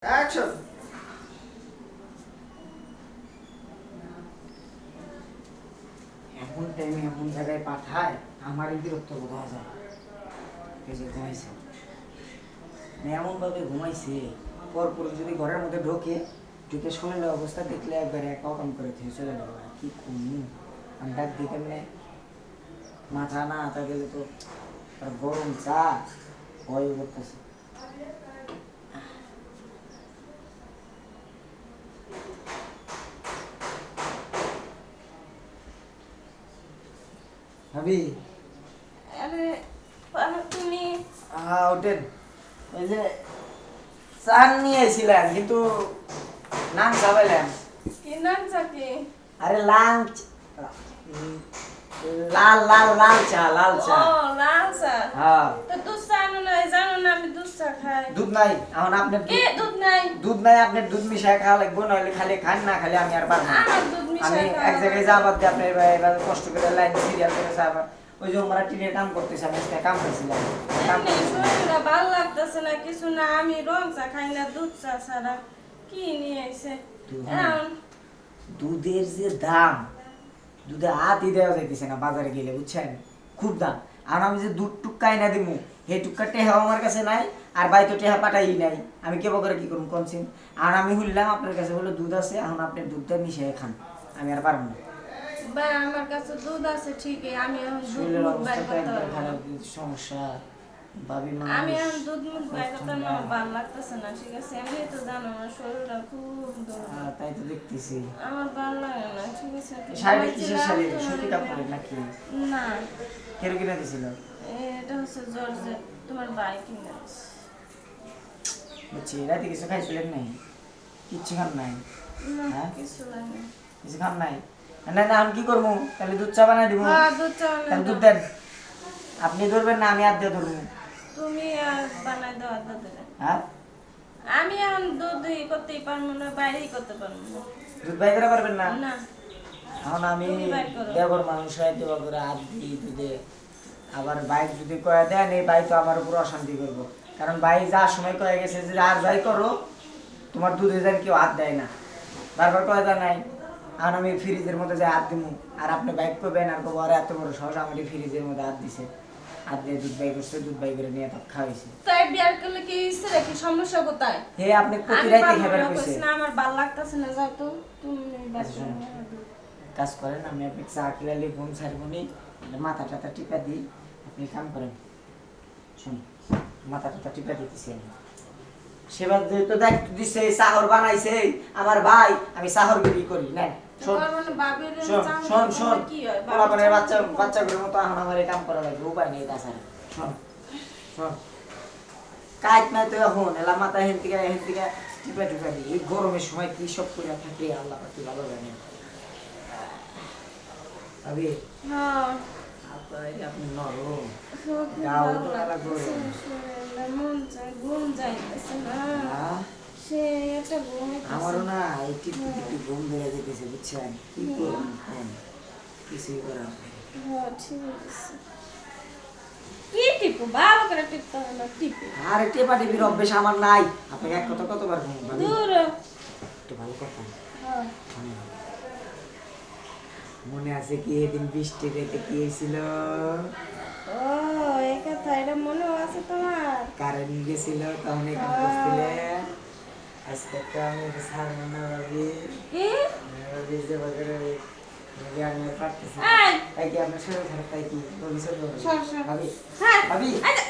Action. এমন টাইমে এমন জায়গায় পাঠায় আমারই বিরক্ত বোধ যায়। এই যে ঘুমাইছে, এমনভাবে ঘুমাইছে, পরপর যদি ঘরের মধ্যে ঢুকে শরীরের অবস্থা দেখলে একবারে এক অকাম করে থেকে চলে গেল। কি কমু আমি ডাক দিই কেমনে, মাথা না আতা গেলে তো আর গরম চা ভয় করতেছে। ভাবি আরে তুমি ওঠেন, ওই যে চান নিয়ে এসেছিলাম কিন্তু নাম চাবাইলাম। কি নাম চাকি? আরে লাঞ্চ, লাল লাল লাল চা, লাল চা। ও লাল চা। হ্যাঁ তো দুধ চা নাই, জানো না আমি দুধ চা খাই। দুধ নাই এখন আপনার? কি দুধ নাই? দুধ নাই আপনার, দুধ মিশায় খাওয়া লাগবো, নইলে খালি খান না খালি আমি আর পারবো না। আমার দুধ আমি মিশাই এক জায়গায় যাবার দিয়ে আপনার এবার কষ্ট করে লাইন সিরিয়াল করে যাবার, ওই যে আমরা টিনের কাম করতেছি, আমি আজকে কাম করছিলাম। শরীরটা ভালো লাগতেছে না কিছু না, আমি রং চা খাই না, দুধ চা ছাড়া। কি নিয়ে আইছে এখন? দুধের যে দাম, দুধে হাতই দেওয়া যাইতেছে না বাজারে গেলে, বুঝছেন? খুব দাম। আর আমি যে দুধ টুক্কাই না দিমু, সেই টুক্কা টেহা আমার কাছে নাই, আর বাই তো টেহা পাঠাই নাই, আমি কেবল করে কি করুন কনছেন? আর আমি শুনলাম আপনার কাছে বলে দুধ আছে, এখন আপনি দুধটা মিশিয়ে খান, আমি আর পারবো না। বা আমার কাছে দুধ আছে ঠিকই, আমি এখন দুধ শরীরের মুখ অবস্থা বাইর তো করতে একবার পারবো না। খারাপ, সমস্যা ভাবি মা। আমি এখন দুধ মুখ বাইর করতে না, আমার ভালো লাগতেছে না, ঠিক আছে? এমনি তো জানো আমার শরীরটা খুব দুর্বল। তাই তো দেখতেছি। আমার ভালো লাগে না, ঠিক আছে? শাড়ি কিসের শাড়ি? সুতি কাপড়ের নাকি? না, কেন কিনে দিছিল? এটা হচ্ছে জর্জেট, তোমার ভাই কিনে দিছে। বুঝছি, রাতে কিছু খাইছিলেন নাই? কিচ্ছু খান নাই? না, হ্যাঁ? কিছু লাগে না। কিছু খান নাই? না না, আমি কি করবো তাহলে? দুধ চা বানাই দিব। হ্যাঁ, দুধ চা বানাই তাহলে দাও। দুধ দেন। আপনি ধরবেন না আমি হাত দিয়ে ধরবো? তুমি আর বানাই দাও আর দুধ দেন। হ্যাঁ, আমি এখন দুধ করতেই পারবো না, বাইরেই করতে পারবো না। দুধ বাই করে পারবেন না? না, এখন আমি তুমি বাইর করো। দেবর মানুষ হয়, দেওয়া করে হাত দিই দুধে। আবার বাইক যদি কয়ে দেন, এই বাই তো আমার উপর অশান্তি করবো, কারণ বাই যা সময় কয়ে গেছে যে আর যাই করো তোমার দুধে যেন কেউ হাত দেয় না, বারবার কয়ে দেয় নাই। এখন আমি ফ্রিজের মধ্যে যাই হাত দিব, আর আপনি বাইক করবেন আর কব আর এত বড় সাহস আমার ফ্রিজের মধ্যে হাত দিছে, হাত দিয়ে দুধ বাই করছে, দুধ বাই করে নিয়ে তাপ খাওয়াইছে। তাই বিয়ার করলে কি ইচ্ছে নাকি? সমস্যা কোথায়? হে আপনি প্রতি আমি রাইতে পারবো খাবার না, কইছে। কইছি না, আমার ভালো লাগতেছে না, যাও তো তুমি বাইর আচ্ছা, করো। শোনো। কাজ করেন, আমি আপনি চা খেলালে ঘুম ছাড়বনি, মাথা টাথা টিপা দিই, আপনি কাম করেন। শুন, মাথা টাথা টিপা দিতেছি আমি। সেবার তো দেখ দিছে, সাহর বানাইছে আমার ভাই, আমি সাহর বিক্রি করি না। শোন পারবো না, বাবির শোন চা শোন খেতে শোন, কি হয়? পোলাপানের বাচ্চাগুলোর মতো এখন আমার এই কাম করা লাগবে, উপায় নেই তাছাড়া। শোন শোন, কাজ নাই তো এখন, এলা মাথা হেন থেকে টিপা টিপা দিই। এই গরমের সময় কি সব করে থাকে আল্লাহ পাকি ভালো জানে। আবি হ্যাঁ, আপনি নরম খুব গাও ভালো তো লাগতেছে, শরীরটা মন চায়, ঘুম যাইতেছে না। সে একটা ঘুম হইতেছে। আমারও না এই টিপি টিপি ঘুম ধরে যেতেছে, বুঝছেন? কি করুন এখন, কিছুই করার নেই। হ্যাঁ, ঠিক আছে। কি টিপু? ভালো করে টিপতে হবে না, টিপু। আর টেপা টিপির অভ্যেস আমার নাই। আপনাকে এক কথা কতবার ঘুম ভাবি দূর। একটু ভালো কথা। হ্যাঁ। মনে আছে কি এদিন বৃষ্টি রেখে কি হয়েছিল? ও, এই কথা, এটা মনেও আছে তোমার? কারেন্ট গেছিল তখন এখানে বসছিলেন। আজকে তো আমি সার মনে ভাবি কি? ভাবি যে বাজারে আমি পারতেছি। এই! তাই কি আপনার শরীর খারাপ? তাই কি ভবিষ্যৎ সর, সর। ভাবি হ্যাঁ। ভাবি এই যে,